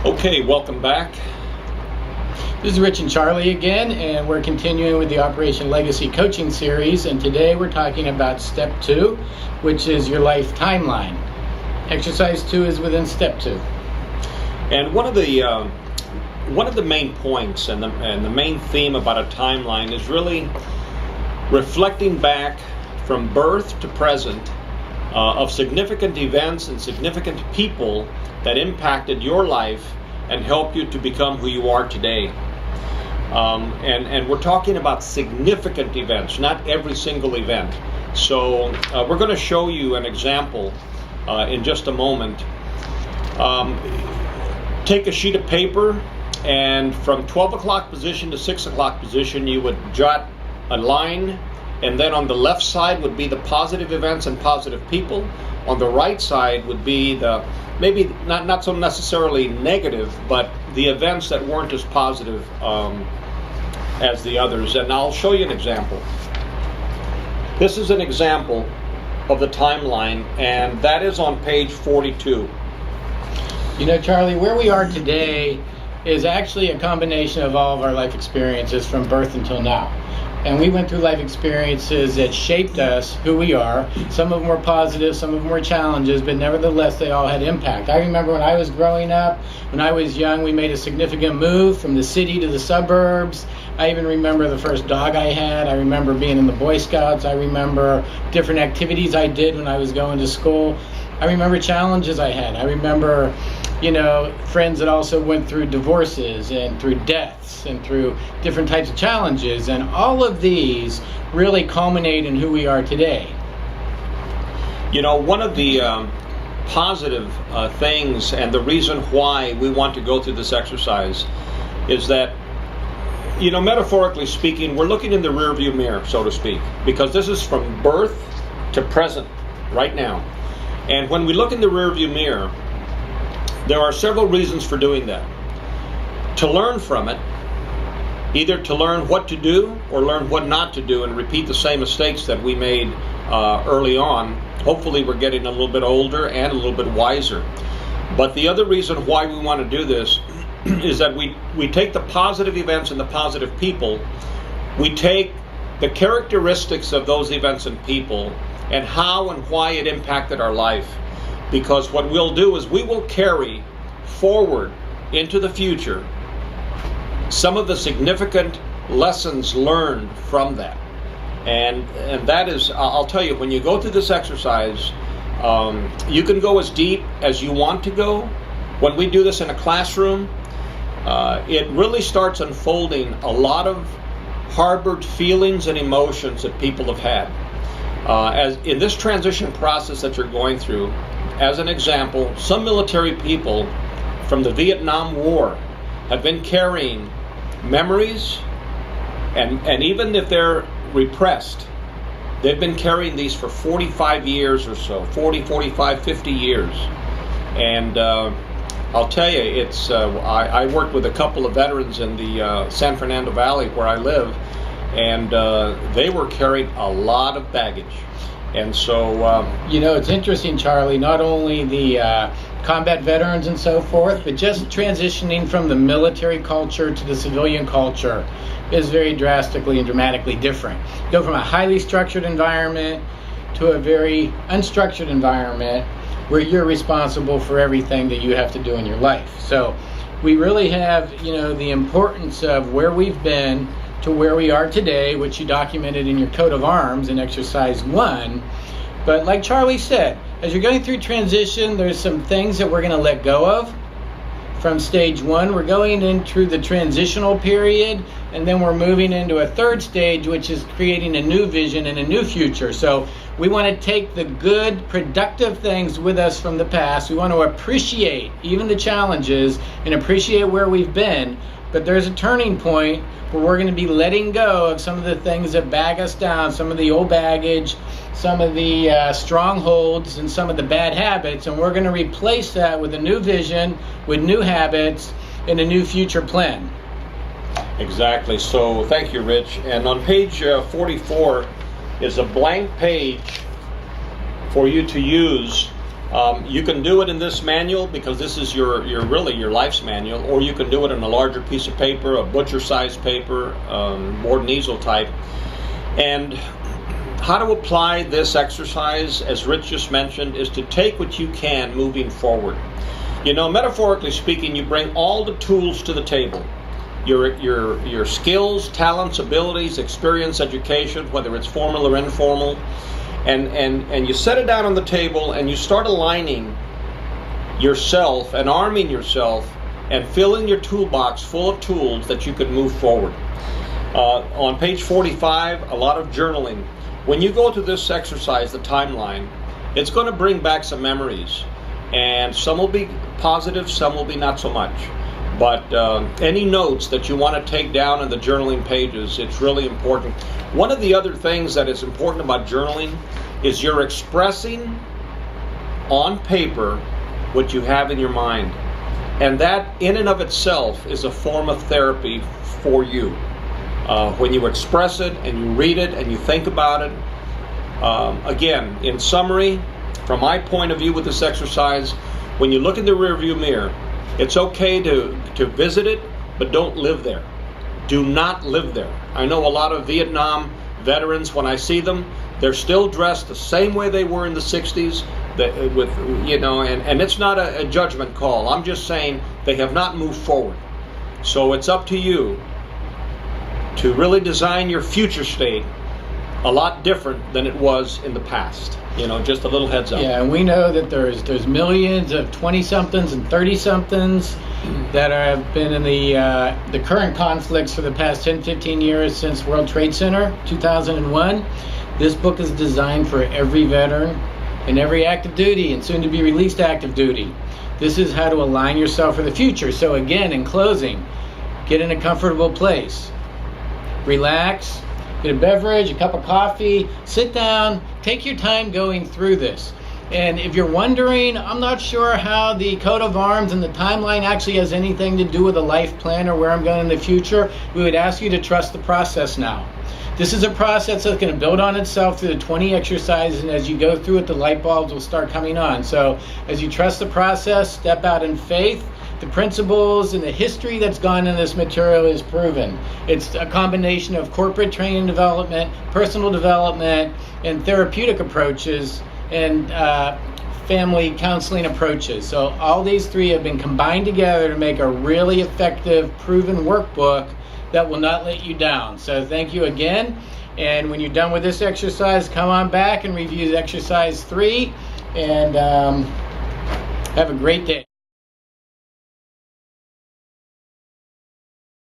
Okay, welcome back. This is Rich and Charlie again, and we're continuing with the Operation Legacy coaching series, and today we're talking about step 2, which is your life timeline. Exercise 2 is within step 2. And one of the main points and the main theme about a timeline is really reflecting back from birth to present of significant events and significant people that impacted your life and helped you to become who you are today. And we're talking about significant events, not every single event. So we're going to show you an example in just a moment. Take a sheet of paper, and from 12 o'clock position to 6 o'clock position, you would jot a line, and then on the left side would be the positive events and positive people. On the right side would be the maybe not so necessarily negative, but the events that weren't as positive as the others. And I'll show you an example. This is an example of the timeline, and that is on page 42. You know, Charlie, where we are today is actually a combination of all of our life experiences from birth until now. And we went through life experiences that shaped us, who we are. Some of them were positive, some of them were challenges, but nevertheless, they all had impact. I remember when I was growing up, when I was young, we made a significant move from the city to the suburbs. I even remember the first dog I had. I remember being in the Boy Scouts. I remember different activities I did when I was going to school. I remember challenges I had. I remember, friends that also went through divorces and through deaths and through different types of challenges. And all of these really culminate in who we are today. One of the positive things and the reason why we want to go through this exercise is that, metaphorically speaking, we're looking in the rearview mirror, so to speak, because this is from birth to present right now. And when we look in the rearview mirror, there are several reasons for doing that. To learn from it, either to learn what to do or learn what not to do and repeat the same mistakes that we made early on. Hopefully we're getting a little bit older and a little bit wiser. But the other reason why we want to do this is that we take the positive events and the positive people, we take the characteristics of those events and people and how and why it impacted our life. Because what we'll do is we will carry forward into the future some of the significant lessons learned from that. And that is, I'll tell you, when you go through this exercise, you can go as deep as you want to go. When we do this in a classroom, it really starts unfolding a lot of harbored feelings and emotions that people have had. As in this transition process that you're going through, as an example, some military people from the Vietnam War have been carrying memories, and even if they're repressed, they've been carrying these for 45 years or so, 40, 45, 50 years. And I'll tell you, it's I worked with a couple of veterans in the San Fernando Valley where I live, and they were carrying a lot of baggage. And so it's interesting, Charlie, not only the combat veterans and so forth, but just transitioning from the military culture to the civilian culture is very drastically and dramatically different. Go from a highly structured environment to a very unstructured environment where you're responsible for everything that you have to do in your life. So we really have, the importance of where we've been to where we are today, which you documented in your coat of arms in exercise 1. But like Charlie said, as you're going through transition, there's some things that we're going to let go of. From stage 1, we're going into the transitional period, and then we're moving into a third stage, which is creating a new vision and a new future. So we want to take the good, productive things with us from the past. We want to appreciate even the challenges and appreciate where we've been. But there's a turning point where we're going to be letting go of some of the things that bag us down, some of the old baggage, some of the strongholds, and some of the bad habits, and we're going to replace that with a new vision, with new habits, and a new future plan. Exactly. So thank you, Rich. And on page 44 is a blank page for you to use You can do it in this manual because this is really your life's manual, or you can do it in a larger piece of paper, a butcher-sized paper, board and easel type. And how to apply this exercise, as Rich just mentioned, is to take what you can moving forward. Metaphorically speaking, you bring all the tools to the table. Your skills, talents, abilities, experience, education, whether it's formal or informal, and you set it down on the table and you start aligning yourself and arming yourself and filling your toolbox full of tools that you could move forward. On page 45, a lot of journaling. When you go through this exercise, the timeline, it's going to bring back some memories, and some will be positive, some will be not so much. But any notes that you want to take down in the journaling pages, it's really important. One of the other things that is important about journaling is you're expressing on paper what you have in your mind. And that in and of itself is a form of therapy for you. When you express it and you read it and you think about it, again, in summary, from my point of view with this exercise, when you look in the rearview mirror, it's okay to visit it, but don't live there. Do not live there. I know a lot of Vietnam veterans, when I see them, they're still dressed the same way they were in the 60s, and it's not a judgment call. I'm just saying they have not moved forward. So it's up to you to really design your future state a lot different than it was in the past. Just a little heads up. Yeah, and we know that there's millions of 20-somethings and 30-somethings that have been in the current conflicts for the past 10, 15 years since World Trade Center, 2001. This book is designed for every veteran and every active duty and soon to be released active duty. This is how to align yourself for the future. So again, in closing, get in a comfortable place. Relax. Get a beverage, a cup of coffee, sit down, take your time going through this. And if you're wondering, I'm not sure how the coat of arms and the timeline actually has anything to do with a life plan or where I'm going in the future, we would ask you to trust the process now. This is a process that's going to build on itself through the 20 exercises, and as you go through it, the light bulbs will start coming on. So as you trust the process, step out in faith. The principles and the history that's gone in this material is proven. It's a combination of corporate training development, personal development, and therapeutic approaches, and family counseling approaches. So all these three have been combined together to make a really effective, proven workbook that will not let you down. So thank you again. And when you're done with this exercise, come on back and review exercise 3. And have a great day.